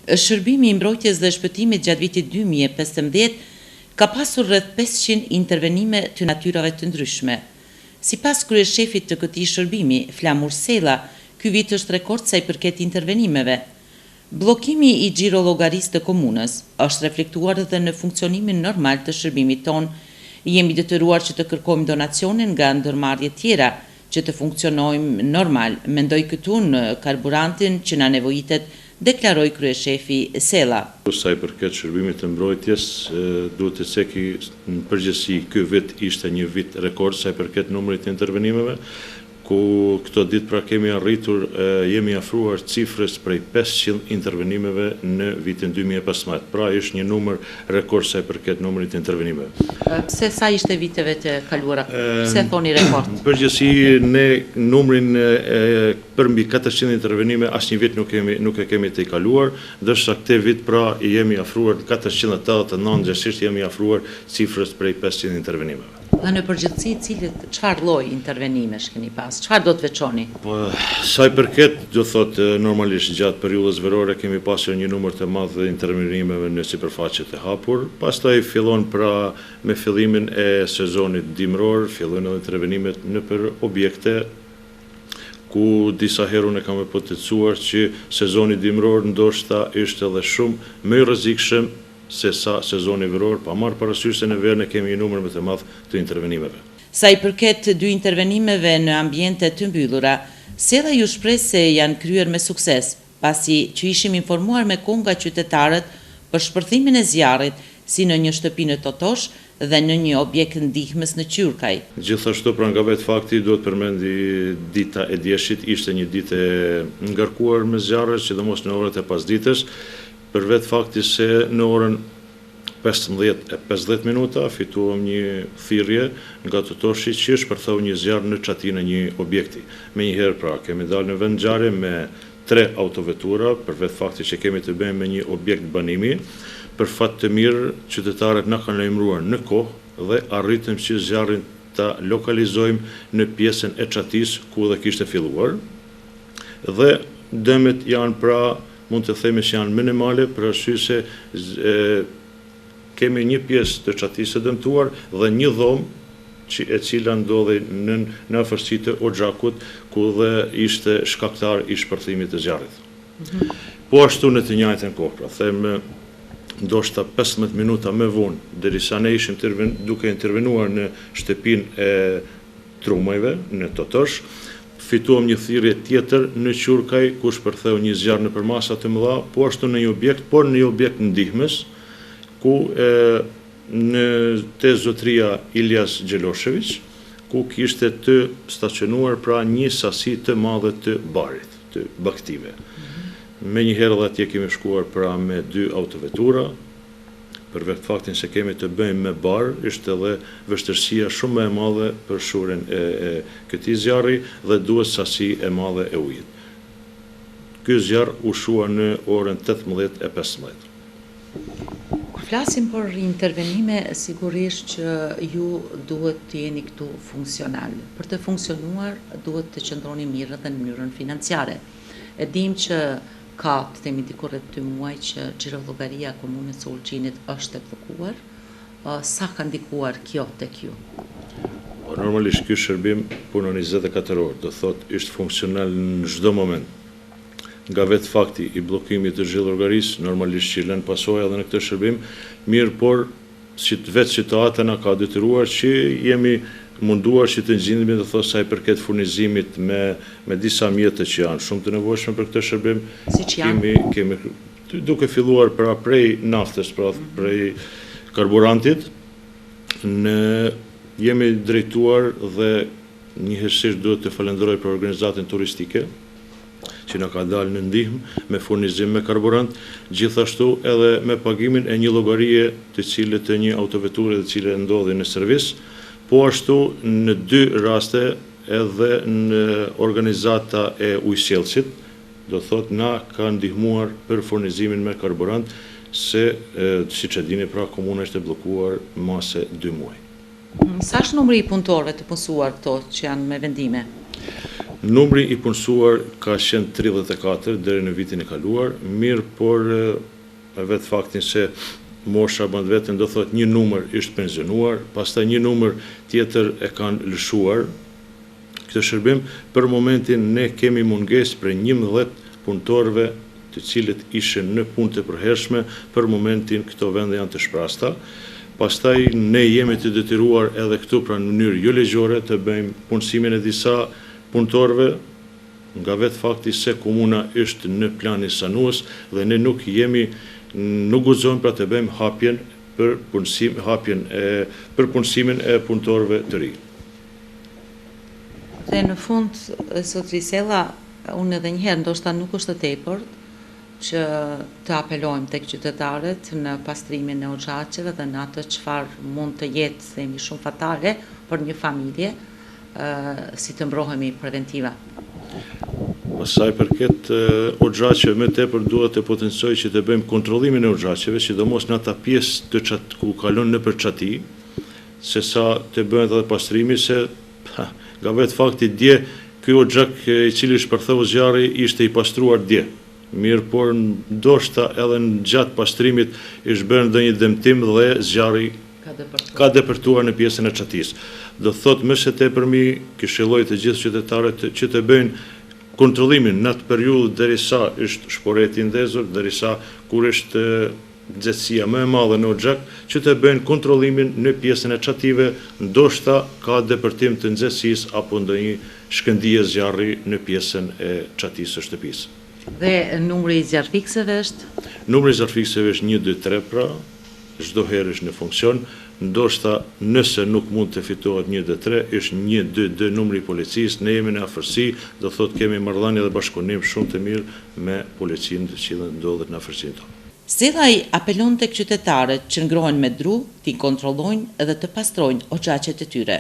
Shërbimi i mbrojtjes dhe shpëtimit gjatë vitit 2015 ka pasur rreth 500 intervenime të natyrave të ndryshme. Sipas kryeshefit të këtij shërbimi, Flamur Sella, ky vit është rekord sa i përket intervenimeve. Bllokimi i xhirollogarisë të komunës është reflektuar edhe në funksionimin normal të shërbimit ton. Jemi detyruar që të kërkojmë donacione nga ndërmarrjet tjera që të funksionojmë normal, mendoj këtu në karburantin që na nevojitet, deklaroi kryeshefi Sella. Sa i përket shërbimit të mbrojtjes, duhet të thekë në përgjithësi ky vit ishte një vit rekord sa i përket numrit të intervenimeve, ku këto ditë pra kemi arritur, jemi afruar cifrës prej 500 intervenimeve në vitin 2015. Pra është një numër rekord sa i përket numrit të intervenimeve. Pse sa ishte viteve të kaluara? Pse thoni rekord? Në përgjithësi ne numrin për mbi 400 intervenime asnjë vit nuk e kemi të kaluar, ndërsa këtë vit pra jemi afruar 489, gjithsesi jemi afruar cifrës prej 500 intervenimeve. Dhe në përgjithësi çfarë lloj intervenimesh keni pas? Çfarë do të veçoni? Sa i përket, do thotë normalisht gjatë periudhës verore kemi pasur një numër të madh të intervenimeve në sipërfaqet e hapur, pastaj fillon pra me fillimin e sezonit dimror, fillojnë edhe intervenimet nëpër objekte ku disa herë ne kam hipotetzuar që sezoni dimror ndoshta është edhe shumë më i rrezikshëm se sa sezoni veror, pa marrë parasysh se në verë ne kemi një numër më të madh të intervenimeve. Sa i përket dy intervenimeve në ambiente të mbyllura, Sella ju shpreh se janë kryer me sukses, pasi që ishim informuar me kohë nga qytetarët për shpërthimin e zjarrit, si në një shtëpi në Totosh dhe në një objekt ndihmës në Qyrkaj. Gjithashtu pra nga vetë fakti duhet përmendi dita e djeshit, ishte një ditë e ngarkuar me zjarre, sidomos në orët e pasdites, për vetë fakti se në orën 15:50 minuta fituam një thirrje nga Totoshi që shpërtheu një zjarr në çatinë e një objekti. Menjëherë pra kemi dalë në vend ngjarje me 3 autovetura, për vetë fakti që kemi të bëjmë me një objekt banimi. Për fat të mirë, qytetarët na kanë lajmëruar në kohë dhe arritëm që zjarrin ta lokalizojmë në pjesën e çatisë ku dhe kishte filluar. Dhe dëmet janë pra mund të themi që janë minimale për arsye se kemi një pjesë të çatisë dëmtuar dhe një dhomë e cila ndodhi në afërsi të Oxhakut, ku dhe ishte shkaktar i shpërthimit të zjarrit. Po ashtu në të njëjtën kohë, pra them ndoshta 15 minuta më vonë, derisa ne ishim duke intervenuar në shtëpinë e Trumajve në Totosh, fituam një thirrje tjetër në Qyrkaj, ku shpërtheu një zjarr nëpër masa të mëdha, po ashtu në një objekt, por në një objekt ndihmës, ku te zotëria Ilyas Gjeloshević, ku kishte të stacionuar pra një sasi të madhe të barit, të baktive. Menjëherë dhe atje kemi shkuar pra me 2 autovetura, për vetë faktin se kemi të bëjmë me barë, ishte edhe vështirësia shumë më e madhe për shurjen e këtij zjarri dhe duhet sasi e madhe e ujit. Ky zjarr u shua në orën 18:15. Kur flasim për intervenime, sigurisht që ju duhet të jeni këtu funksional. Për të funksionuar, duhet të qëndroni mirë edhe në mënyrën financiare. E dim që ka të themi diku rreth 2 muaj që xhirollogaria e komunës së Ulçinit është e bllokuar. Sa ka ndikuar kjo tek ju? Normalisht ky shërbim punon 24 orë, do thotë është funksional në çdo moment. Nga vetë fakti i bllokimit të xhirollogarisë, normalisht që lën pasojë edhe në këtë shërbim, mirë por vetë situata na ka detyruar që jemi munduar që të ngjindemi të thosë sa i përket furnizimit me disa mjete që janë shumë të nevojshme për këtë shërbim. Siç janë? Kemi duke filluar pra prej naftës, pra prej karburantit, jemi drejtuar dhe njëherësisht duhet të falenderoj për organizatën turistike që na ka dalë në ndihmë me furnizim me karburant, gjithashtu edhe me pagimin e një llogarie të cilët të një autoveture të cilë ndodhi në servis. Po ashtu në 2 raste edhe në organizata e ujësjellësit, do thot na ka ndihmuar për furnizimin me karburant, se siç e dini pra komuna është e bllokuar mase 2 muaj. Sa është numri i punëtorëve të punësuar këto që janë me vendime? Numri i punësuar ka qenë 34 deri në vitin e kaluar, mirë por vetë faktin se mosha bën vetën do thot një numër ishte pensionuar, pastaj një numër tjetër e kanë lëshuar këtë shërbim. Për momentin ne kemi mungesë për 11 punëtorëve të cilët ishin në punë të përhershme, për momentin këto vende janë të shprasta. Pastaj ne jemi të detyruar edhe këtu pra në mënyrë jo ligjore të bëjmë punësimin e disa punëtorëve, nga vetë fakti se komuna është në planin sanues dhe ne nuk guxojmë pra të bëjmë hapjen për punësimin e punëtorëve të ri. Dhe në fund, Zotri Sella, unë edhe njëherë ndoshta nuk është të tepërt që të apelojmë tek qytetarët në pastrimin e hoxhaqeve dhe në atë çfarë mund të jetë, themi, shumë fatale për një familje, si të mbrohemi preventiva. Pasaj përket hoxhaqeve më tepër duhet të potencoj që të bëjmë kontrollimin e hoxhaqeve, sidomos në ata pjesë ku kalon nëpër çati, se sa të bëhen edhe pastrimi se nga vetë fakti dje ky hoxhak i cili shpërtheu zjarri ishte i pastruar dje. Mirë, por ndoshta edhe në gjatë pastrimit ishte bërë ndonjë dëmtim dhe zjarri ka depërtuar në pjesën e çatisë. Do thot më së tepërmi këshilloj të gjithë qytetarët që të bëjnë kontrollimin në atë periudhë derisa është shporeti ndezur, derisa kur është nxehtësia më e madhe në hoxhak, që të bëjnë kontrollimin në pjesën e çative, ndoshta ka depërtim të nxehtësisë apo ndonjë shkëndije zjarri në pjesën e çatisë së shtëpisë. Dhe numri i zjarrfikseve është? Numri i zjarrfikseve është 1, 2, 3 pra, çdo herë është në funksion, ndoshta nëse nuk mund të fitohet 1, 2, 3, është 1, 2, 2 numri i policisë, ne jemi në afërsi, do thotë kemi marrëdhënie dhe bashkëpunim shumë të mirë me policinë të cilën ndodhet në afërsinë tonë. Sella i apelon tek qytetarët që ngrohen me dru, t'i kontrollojnë dhe të pastrojnë hoxhaqet e tyre.